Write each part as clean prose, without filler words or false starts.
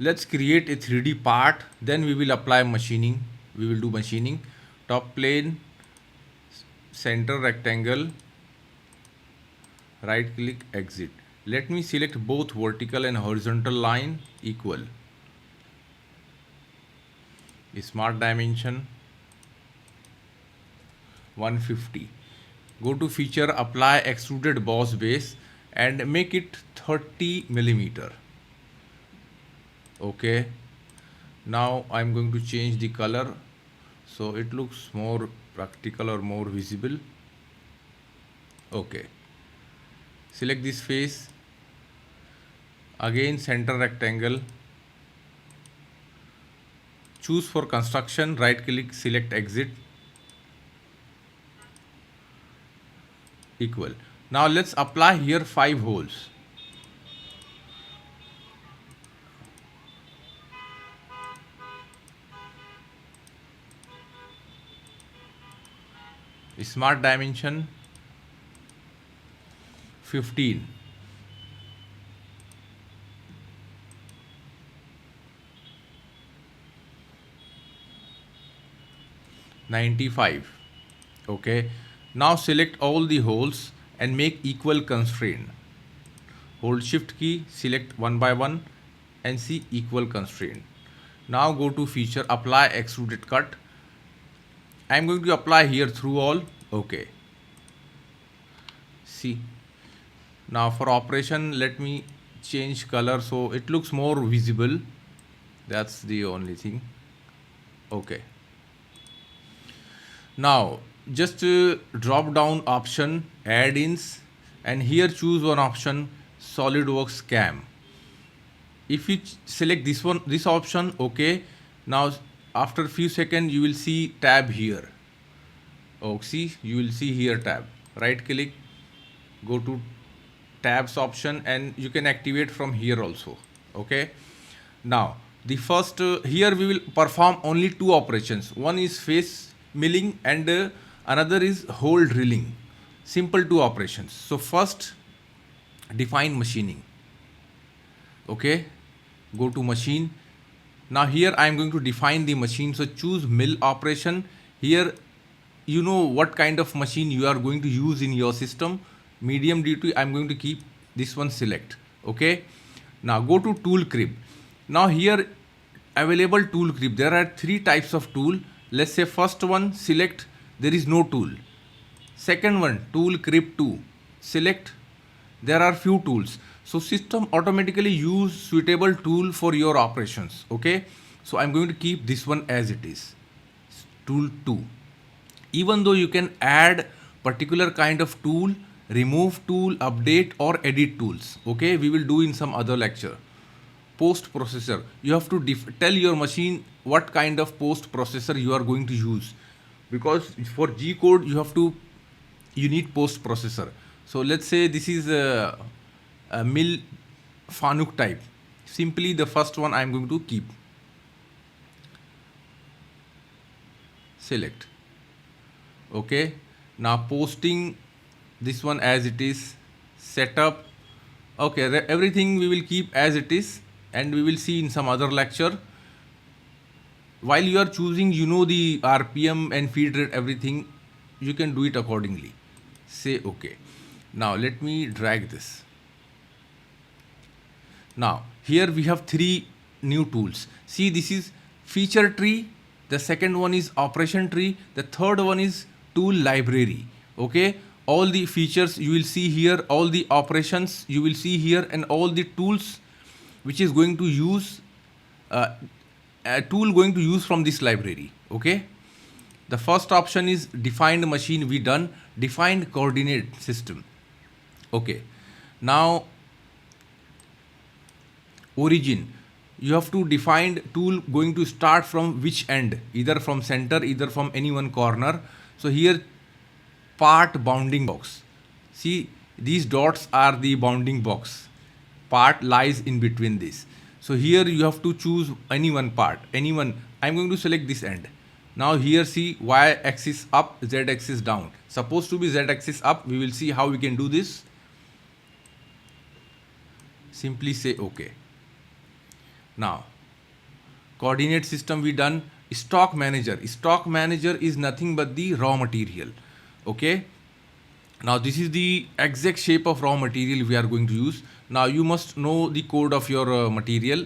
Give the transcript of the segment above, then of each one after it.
Let's create a 3D part, then we will apply machining. We will do machining. Top plane, center rectangle, right click, exit. Let me select both vertical and horizontal line equal. Smart dimension 150. Go to feature, apply extruded boss base and make it 30 millimeter. Okay. Now I'm going to change the color so it looks more practical or more visible. Okay. Select this face. Again center rectangle. Choose for construction, right click, select exit. Equal. Now let's apply here 5 holes. Smart dimension 15. $95. Okay. Now select all the holes and make equal constraint. Hold shift key, select one by one and see equal constraint. Now go to feature, apply extruded cut. I am going to apply here through all. Okay. See. Now for operation, let me change color so it looks more visible. That's the only thing. Okay. Now just drop down option, add-ins, and here choose one option, SolidWorks CAM. If you select this option, okay, now after few seconds you will see tab here. Oh, see, you will see here tab. Right click, go to tabs option, and you can activate from here also. Okay. Now the first here we will perform only two operations. One is face milling and another is hole drilling. Simple two operations. So first define machining. Okay, go to machine. Now here I am going to define the machine. So choose mill operation. Here you know what kind of machine you are going to use in your system. Medium duty, I am going to keep this one, select. Okay. Now go to tool crib. Now here available tool crib, there are 3 types of tool. Let's say first one, select, there is no tool. Second one, tool crib 2, select, there are few tools. So system automatically use suitable tool for your operations. Okay. So I'm going to keep this one as it is, tool 2. Even though you can add particular kind of tool, remove tool, update or edit tools. Okay, we will do in some other lecture. Post processor, you have to tell your machine what kind of post processor you are going to use, because for G code you need post processor. So let's say this is a mill Fanuc type. Simply the first one I am going to keep. Select. Okay. Now posting this one as it is. Setup. Okay, everything we will keep as it is, and we will see in some other lecture. While you are choosing, you know, the RPM and feed rate, everything, you can do it accordingly. Say okay. Now let me drag this. Now here we have 3 new tools. See, this is feature tree, the second one is operation tree, the third one is tool library. Okay, all the features you will see here, all the operations you will see here, and all the tools which is going to use a tool going to use from this library. Okay, the first option is defined machine, we done. Defined coordinate system. Okay, now origin, you have to define tool going to start from which end, either from center, either from any one corner. So here part bounding box, see these dots are the bounding box, part lies in between this. So here you have to choose any one part, any one. I'm going to select this end. Now here see y axis up, z axis down. Supposed to be z axis up. We will see how we can do this. Simply say okay. Now coordinate system we done. Stock manager is nothing but the raw material. Okay, now this is the exact shape of raw material we are going to use. Now you must know the code of your material.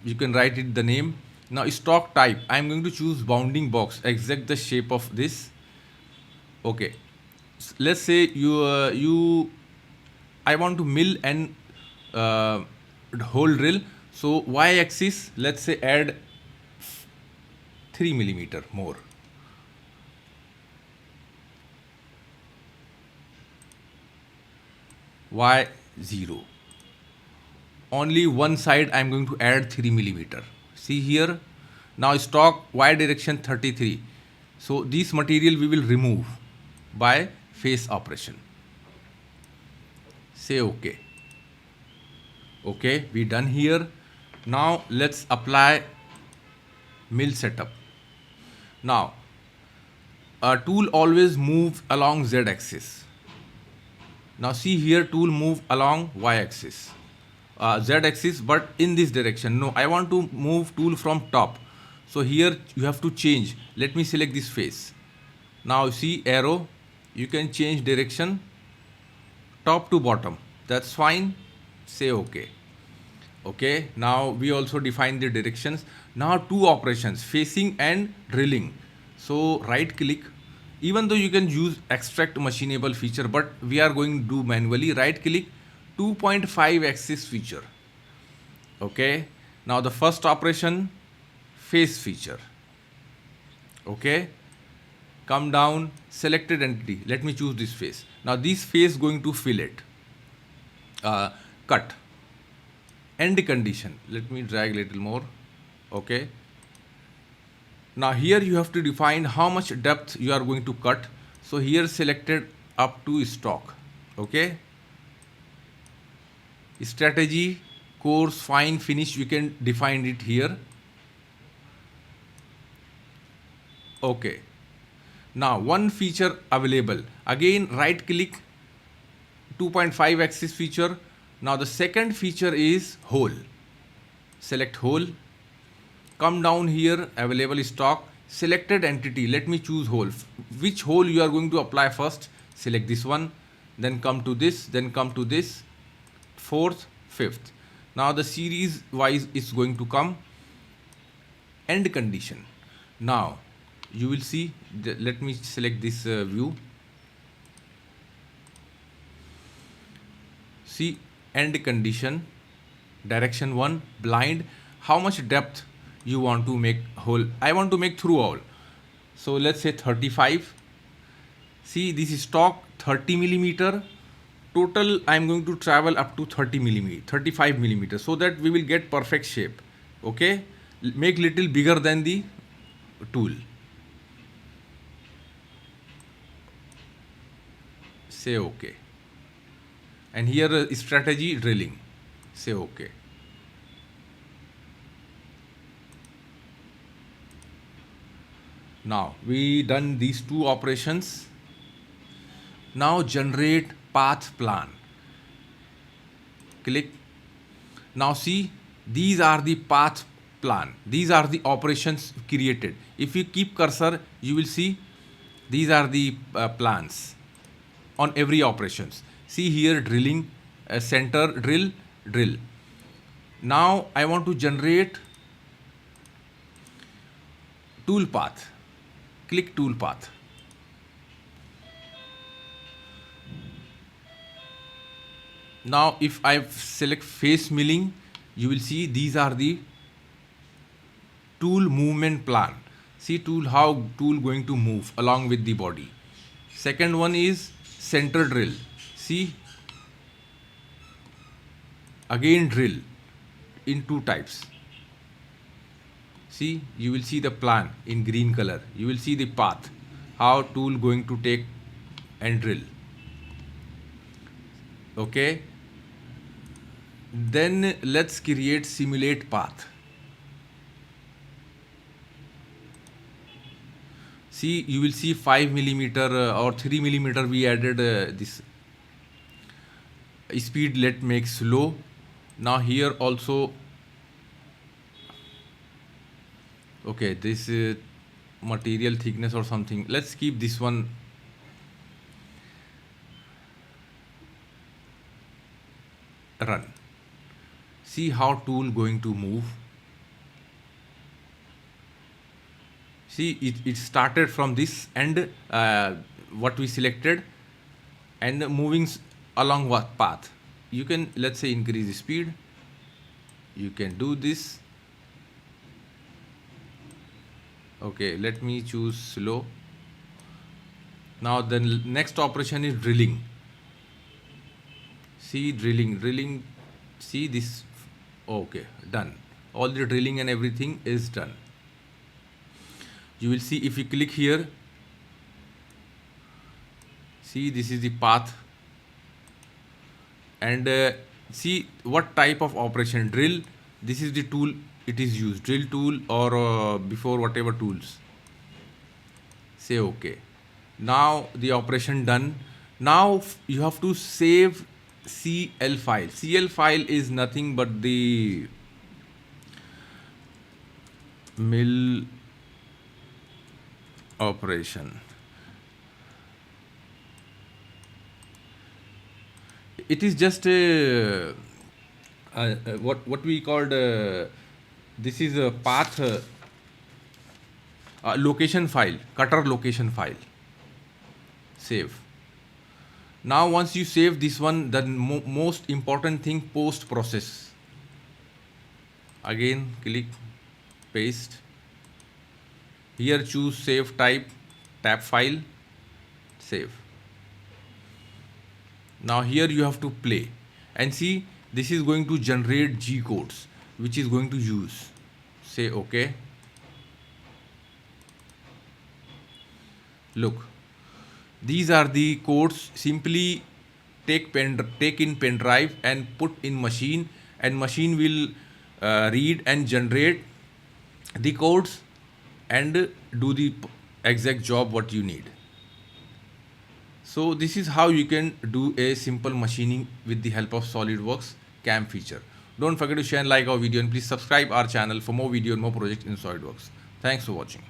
You can write it the name. Now stock type, I am going to choose bounding box, exact the shape of this. Okay, let's say you I want to mill and hole drill. So y axis, let's say add 3 millimeter more. Y 0. Only one side I am going to add 3 millimeter. See here. Now stock y direction 33. So this material we will remove by face operation. Say OK. Okay, we done here. Now let's apply mill setup. Now a tool always moves along z axis. Now see here, tool move along y axis, z axis, but in this direction. No, I want to move tool from top. So here you have to change. Let me select this face. Now see arrow, you can change direction top to bottom. That's fine. Say OK. Okay, now we also define the directions. Now two operations, facing and drilling. So right click, even though you can use extract machinable feature, but we are going to do manually. Right click 2.5 axis feature. Okay, now the first operation, face feature. Okay, come down, selected entity, let me choose this face. Now this face going to fillet, cut. End condition, let me drag a little more. Okay, now here you have to define how much depth you are going to cut. So here selected up to stock. Okay, strategy, coarse, fine, finish, you can define it here. Okay, now one feature available, again right click 2.5 axis feature. Now the second feature is hole. Select hole. Come down here, available stock, selected entity. Let me choose hole. Which hole you are going to apply first? Select this one. Then come to this. Then come to this. Fourth, fifth. Now the series wise is going to come. End condition. Now you will see. Let me select this view. See. End condition, direction 1, blind, how much depth you want to make hole. I want to make through all. So let's say 35. See, this is stock 30 millimeter. Total I am going to travel up to 30 millimeter, 35 millimeter, so that we will get perfect shape. Okay, make little bigger than the tool. Say OK. And here strategy, drilling. Say OK. Now we done these two operations. Now generate path plan. Click. Now see, these are the path plan. These are the operations created. If you keep cursor, you will see these are the plans on every operations. See here, drilling, center, drill, drill. Now I want to generate toolpath. Click toolpath. Now if I select face milling, you will see these are the tool movement plan. See tool, how tool going to move along with the body. Second one is center drill. See, again drill in two types. See, you will see the plan in green color. You will see the path, how tool going to take and drill. Okay, then let's create simulate path. See, you will see 5 millimeter or 3 millimeter we added this speed, let make slow. Now here also Okay, this material thickness or something. Let's keep this one. Run. See how tool going to move. See, it started from this and what we selected and moving along what path. You can, let's say, increase the speed. You can do this. Okay, let me choose slow. Now the next operation is drilling. See, drilling. See this. Okay, done. All the drilling and everything is done. You will see if you click here. See, this is the path. And see what type of operation. Drill. This is the tool it is used. Drill tool or before whatever tools. Say okay. Now the operation done. Now you have to save CL file. CL file is nothing but the mill operation. It is just a what we called this is a path location file, cutter location file. Save. Now once you save this one, the most important thing, post process. Again click paste. Here choose save type, tap file, save. Now here you have to play and see, this is going to generate G codes which is going to use. Say okay. Look, these are the codes. Simply take in pen drive and put in machine, and machine will read and generate the codes and do the exact job what you need. So this is how you can do a simple machining with the help of SolidWorks CAM feature. Don't forget to share and like our video, and please subscribe our channel for more video and more projects in SolidWorks. Thanks for watching.